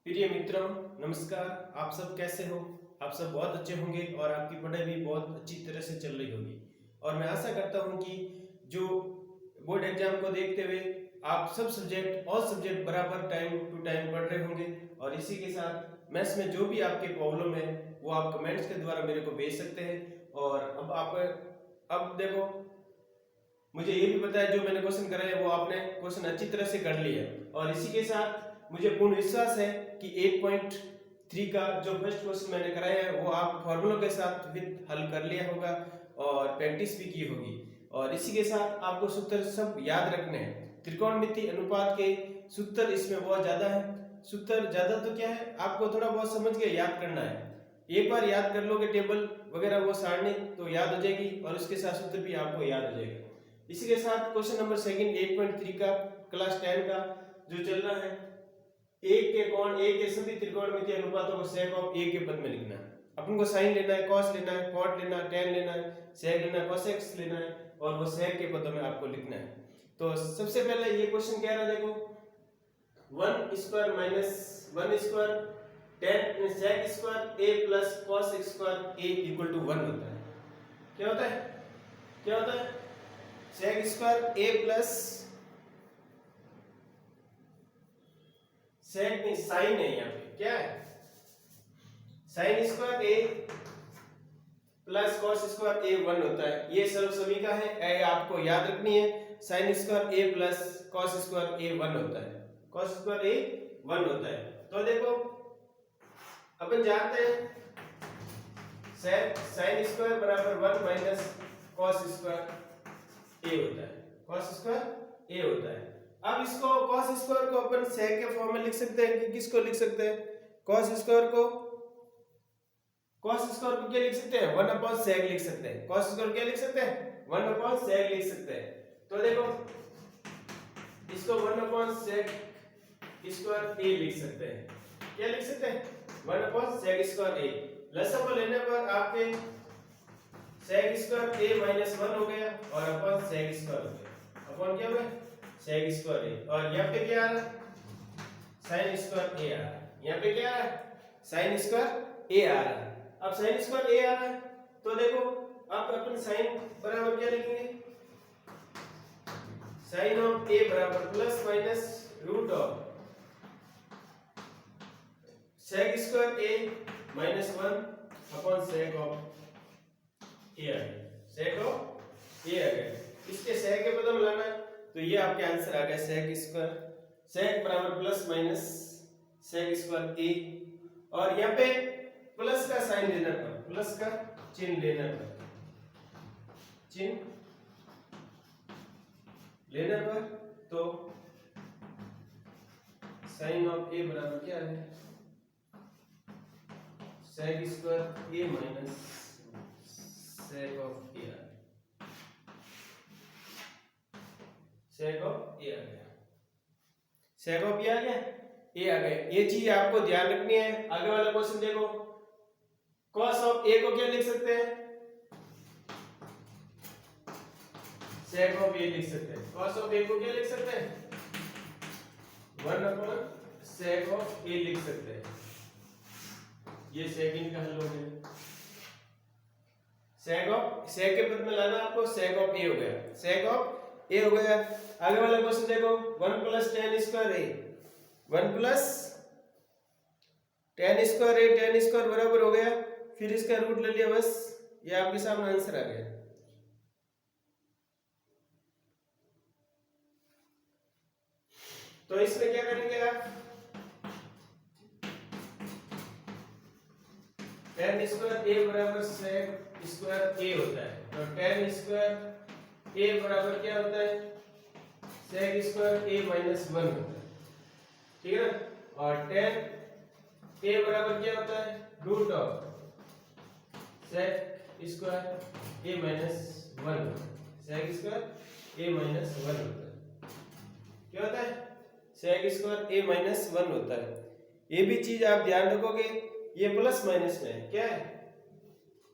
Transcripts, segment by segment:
प्रिय मित्रों, नमस्कार। आप सब कैसे हो? आप सब बहुत अच्छे होंगे और आपकी पढ़ाई भी बहुत अच्छी तरह से चल रही होगी। और मैं आशा करता हूं कि जो बोर्ड एग्जाम को देखते हुए आप सब सब्जेक्ट और सब्जेक्ट बराबर टाइम टू टाइम पढ़ रहे होंगे। और इसी के साथ मैथ्स में जो भी आपके प्रॉब्लम है वो आप कमेंट्स के द्वारा मेरे को भेज सकते हैं। और अब देखो, मुझे ये भी पता है जो मैंने क्वेश्चन कराए वो आपने क्वेश्चन अच्छी तरह से कर लिया। और इसी के साथ मुझे पूर्ण विश्वास है कि 8.3 का जो फर्स्ट क्वेश्चन मैंने कराया है वो आप फॉर्मूलों के साथ विद हल कर लिया होगा और प्रैक्टिस भी की होगी। और इसी के साथ आपको सूत्र सब याद रखने हैं। त्रिकोणमिति अनुपात के सूत्र इसमें बहुत ज्यादा है। सूत्र ज्यादा तो क्या है, आपको थोड़ा बहुत समझ के याद करना है। एक बार याद कर लोगे टेबल वगैरह वो सारणी तो याद हो जाएगी और उसके साथ सूत्र भी आपको याद हो जाएगा। इसी के साथ क्वेश्चन नंबर सेकंड 8.3 का क्लास 10 का जो चल रहा है, एक के कोण ए के सभी त्रिकोणमितीय अनुपातों को सेक ऑफ ए के पद में लिखना है। अपन को साइन लेना है, कॉस लेना है, कॉट लेना है, टेन लेना है, सेक लेना है, कोसेक्स लेना है और वो सेक के पदों में आपको लिखना है। तो सबसे पहले ये क्वेश्चन क्या रहा, देखो 1 square minus 1 square tan sec square a plus cos square a equal to 1 होता है। क्या होता है? क्या होता है? सेक स्क्वायर ए प्लस सेक नहीं, साइन है यहाँ पे। क्या है? Sine square a plus cos square ए 1 होता है। ये सर्व समीका है, ए आपको याद रखनी है। Sine square a plus cos square ए 1 होता है। कॉस स्क्वायर ए 1 होता है। तो देखो अपन जानते हैं साइन स्क्वायर बराबर 1 माइनस कॉस स्क्वायर ए होता है। कॉस स्क्वायर ए होता है। अब इसको cos स्क्वायर को अपन sec के फॉर्म में लिख सकते हैं कि किसको लिख सकते हैं? cos स्क्वायर को क्या लिख सकते हैं? 1 अपॉन sec लिख सकते हैं। cos स्क्वायर क्या लिख सकते हैं? 1 अपॉन sec लिख सकते हैं। तो देखो इसको 1 अपॉन sec स्क्वायर a लिख सकते हैं। क्या लिख सकते हैं? 1 अपॉन sec स्क्वायर a। लसागु को लेने पर आपके sec स्क्वायर a माइनस 1 हो गया और अपॉन sec स्क्वायर हो गया। अपॉन क्या हो गया? sec square a। और यहाँ पे क्या आ रहा है? sin स्क्वायर a आ रहा है। यहाँ पे क्या आ रहा है? sin स्क्वायर a आ रहा है। अब sin स्क्वायर a आ रहा है तो देखो अब अपन sin बराबर क्या लिखेंगे? sin ऑफ a बराबर plus minus root of sec square a minus 1 upon sec of a आ गया। sec ऑफ a आ गया। इसके sec के पद में लाना है तो ये आपके आंसर आ गया sec स्क्वायर। sec बराबर plus minus sec square a। और यहाँ पे प्लस का साइन लेना पर, प्लस का चिन्ह लेना पर, चिन्ह लेने पर तो साइन ऑफ a बराबर क्या है? sec square a minus sec of a। sec of a आ गया। sec ऑफ a आ गया, a आ गया। ये चीज आपको ध्यान रखनी है। आगे वाला क्वेश्चन देखो, cos ऑफ a को क्या लिख सकते हैं? sec ऑफ a लिख सकते हैं। cos ऑफ a को क्या लिख सकते हैं? 1 अपॉन sec ऑफ a लिख सकते हैं। ये सेकंड का हल हो गया। sec के पद में लाना आपको, sec ऑफ a हो गया। sec ऑफ a हो गया। आगे वाला क्वेश्चन देखो, 1 plus tan square a, 1 plus tan square a, tan square बराबर हो गया, फिर इसका रूट ले लिया, बस ये आपके सामने आंसर आ गया। तो इसमें क्या करेंगे आप? tan स्क्वायर a बराबर sec स्क्वायर a होता है। तो tan स्क्वायर a बराबर क्या होता है? sec स्क्वायर a माइनस 1 होता है। ठीक है ना? और tan a बराबर क्या होता है? Root of sec square a minus 1 होता है। sec स्क्वायर a माइनस 1 होता है। क्या होता है? sec स्क्वायर a माइनस 1 होता है। ये भी चीज आप ध्यान रखोगे, ये प्लस माइनस में है। क्या है?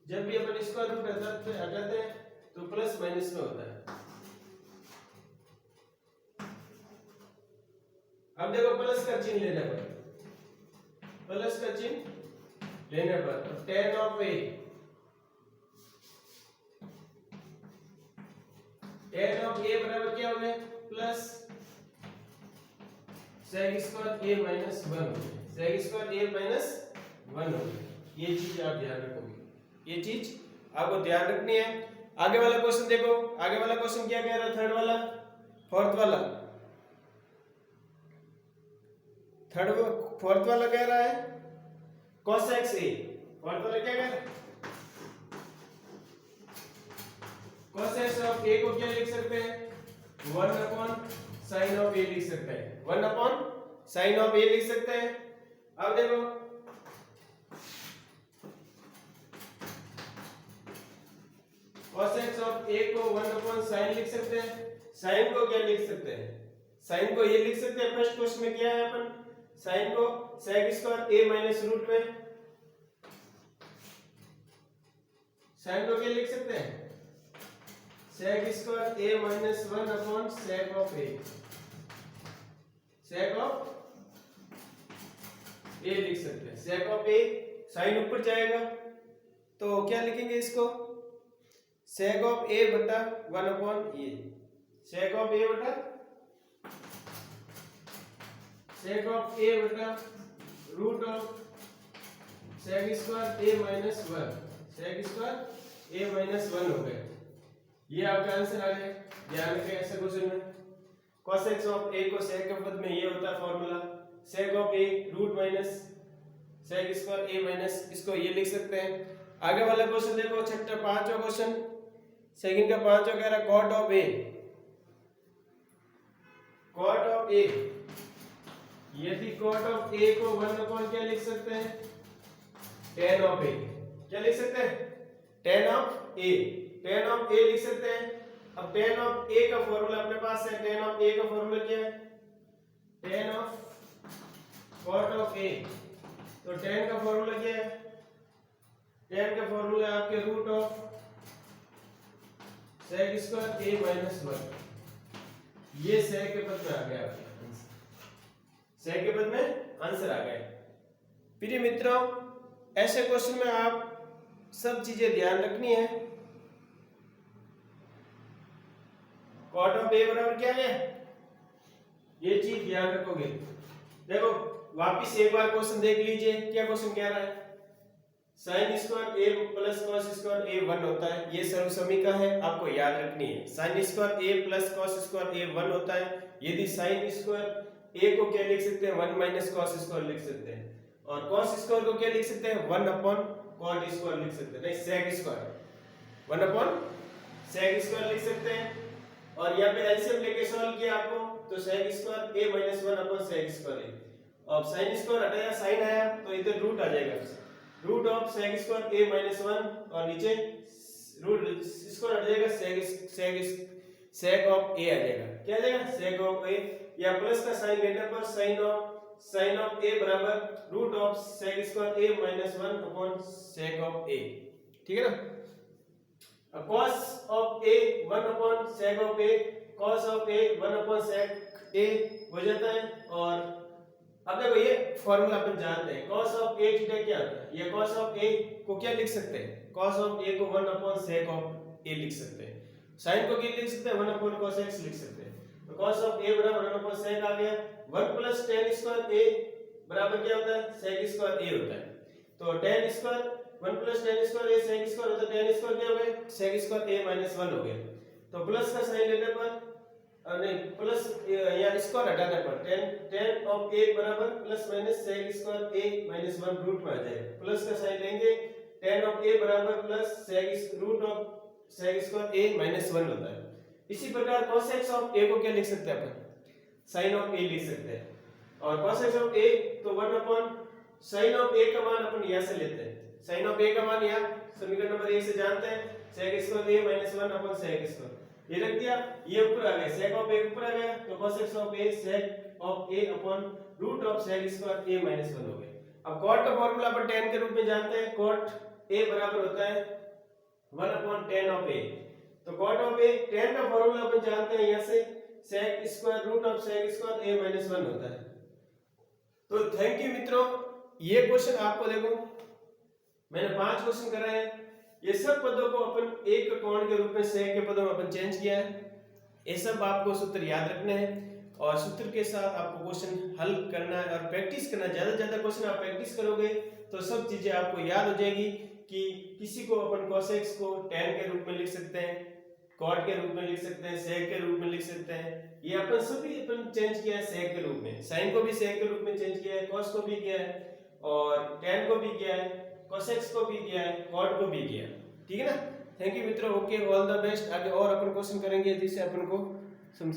जब भी अपन स्क्वायर रूट हटाते हैं तो प्लस माइनस में होता है। अब देखो प्लस का चिन्ह लेना पड़ेगा। प्लस का चिन्ह लेने पर tan of a, tan of a बराबर क्या हो गया plus sec square a minus 1 हो गया, sec स्क्वायर a माइनस 1 हो गया। ये चीज आप ध्यान रखोगे, ये चीज आपको ध्यान रखनी है। आगे वाला क्वेश्चन देखो, आगे वाला क्वेश्चन क्या कह रहा है, थर्ड वाला, फोर्थ वाला, फोर्थ वाला कह रहा है cos x a, फोर्थ वाला क्या कह रहा है cos x ऑफ a को क्या लिख सकते हैं 1 अपॉन sin ऑफ a लिख सकते हैं, 1 अपॉन sin ऑफ a लिख सकते हैं। अब देखो cos x ऑफ a को 1 अपॉन sin लिख सकते हैं, sin को क्या लिख सकते हैं, sin को ये लिख सकते हैं, फर्स्ट क्वेश्चन में क्या है अपन sin को sec square a minus root में, sin को क्या लिख सकते हैं sec square a minus 1 upon sec of a, sec of a लिख सकते हैं, sec ऑफ a, sin ऊपर जाएगा तो क्या लिखेंगे इसको sec ऑफ a बटा 1 upon a, sec of a बटा sec ऑफ a बटा root of sec square a minus 1, sec square a minus 1 हो गया। ये आपका आंसर आ गया। ध्यान रखें ऐसे क्वेश्चन में cos x ऑफ a को sec के पद में ये होता है formula, sec of a root minus sec square a minus, इसको ये लिख सकते हैं। आगे वाला क्वेश्चन देखो, छठा पांचवा क्वेश्चन, सेकंड का पांचवा कह रहा है cot of a, cot of a, यदि cot ऑफ a को 1 अपॉन क्या लिख सकते हैं tan ऑफ a, क्या लिख सकते हैं tan of a, tan of a लिख सकते हैं। अब tan ऑफ a का फॉर्मूला अपने पास है, tan ऑफ a का फॉर्मूला क्या है tan of cot of a, तो tan का फॉर्मूला क्या है, tan का फॉर्मूला आपके root of sec square a minus 1, ये sec के पद में आ गया आपके आंसर, sec के पद में आंसर आ गया। प्रिय मित्रों ऐसे क्वेश्चन में आप सब चीजें ध्यान रखनी है। cot ऑफ a बराबर क्या है, ये चीज ध्यान रखोगे। देखो वापिस एक बार क्वेश्चन देख लीजिए, क्या क्वेश्चन कह रहा है sin square a plus cos square a 1 होता है, ये सर्वसमीका है, आपको याद रखनी है। sin square a plus cos square a 1 होता है, यदि sin स्क्वायर a को क्या लिख सकते हैं 1 माइनस cos स्क्वायर लिख सकते हैं, और cos स्क्वायर को क्या लिख सकते हैं 1 अपॉन cot स्क्वायर लिख सकते हैं, नहीं sec square 1 upon sec square लिख सकते हैं। और यहाँ पे एलसीएम लेके सॉल्व किया आपको, तो sec square a minus 1 upon sec square a, अब sin स्क्वायर हटाया sin आया तो इधर रूट आ जाएगा, root of sec square a minus 1 और नीचे रूट स्क्वायर हट जाएगा sec ऑफ a आ जाएगा, क्या आ जाएगा sec ऑफ a, या प्लस का साइन लेने पर sin ऑफ a बराबर root of sec square a minus 1 upon sec of a, ठीक है ना। अब cos of a 1 upon sec of a, cos of a 1 upon sec a हो जाता है। और अब देखो ये फॉर्मूला अपन जानते हैं, cos ऑफ a थीटा क्या होता है, ये cos ऑफ a को क्या लिख सकते हैं, cos ऑफ a को 1 अपॉन sec ऑफ a लिख सकते हैं, sin को क्या लिख सकते हैं 1 अपॉन cos x लिख सकते हैं। तो cos ऑफ a बराबर 1 अपॉन sec आ गया, 1 प्लस tan स्क्वायर a बराबर क्या होता है sec स्क्वायर a होता है, तो tan square 1 plus tan square a sec square होता है, tan स्क्वायर क्या हो गया sec स्क्वायर a माइनस 1 हो गया, तो प्लस का साइन लेने पर नहीं प्लस यहाँ स्क्वायर हटाने पर tan ऑफ a बराबर plus minus sec square a minus 1 root में आ जाएगा, प्लस का साइन लेंगे tan ऑफ a बराबर plus sec root of sec square a minus 1 होता है। इसी प्रकार cos x ऑफ a को क्या लिख सकते हैं अपन sin ऑफ a लिख सकते हैं, और cos x ऑफ a तो 1 अपॉन sin ऑफ a का मान अपन यहाँ से लेते हैं, sin ऑफ a का मान यहाँ समीकरण नंबर 1 से जानते हैं sec square a minus 1 upon sec square, ये रख दिया, ये ऊपर आ गया sec ऑफ a ऊपर आ गया, तो cos x of a sec of a upon root of sec square a minus 1 हो गया। अब cot का फार्मूला अपन tan के रूप में जानते हैं, cot a बराबर होता है 1 अपॉन tan ऑफ a, तो cot ऑफ a tan का फार्मूला अपन जानते हैं यहाँ से sec square root of sec square a minus 1 होता है। तो थैंक यू मित्रों, ये क्वेश्चन आपको देखो मैंने 5 क्वेश्चन कराए हैं, ये सब पदों को अपन एक कोण के रूप में सेक के पदों में अपन चेंज किया है। ये सब आपको सूत्र याद रखने हैं और सूत्र के साथ आपको क्वेश्चन हल करना है और प्रैक्टिस करना है। ज्यादा से ज्यादा क्वेश्चन आप प्रैक्टिस करोगे तो सब चीजें आपको याद हो जाएगी कि किसी को अपन कोसेक्स को tan के रूप में लिख सकते हैं, कॉट के रूप में लिख सकते हैं, सेक के रूप में लिख सकते हैं। ये अपन सभी अपन चेंज किया है सेक के रूप में, साइन को भी सेक के रूप में चेंज किया है, कॉस को भी किया है और tan को भी किया है, कोसेक्स को भी किया है, कॉट को भी किया। ठीक है ना। थैंक यू मित्रों। Okay, all the best. आगे और अपन क्वेश्चन करेंगे जिससे अपन को समझ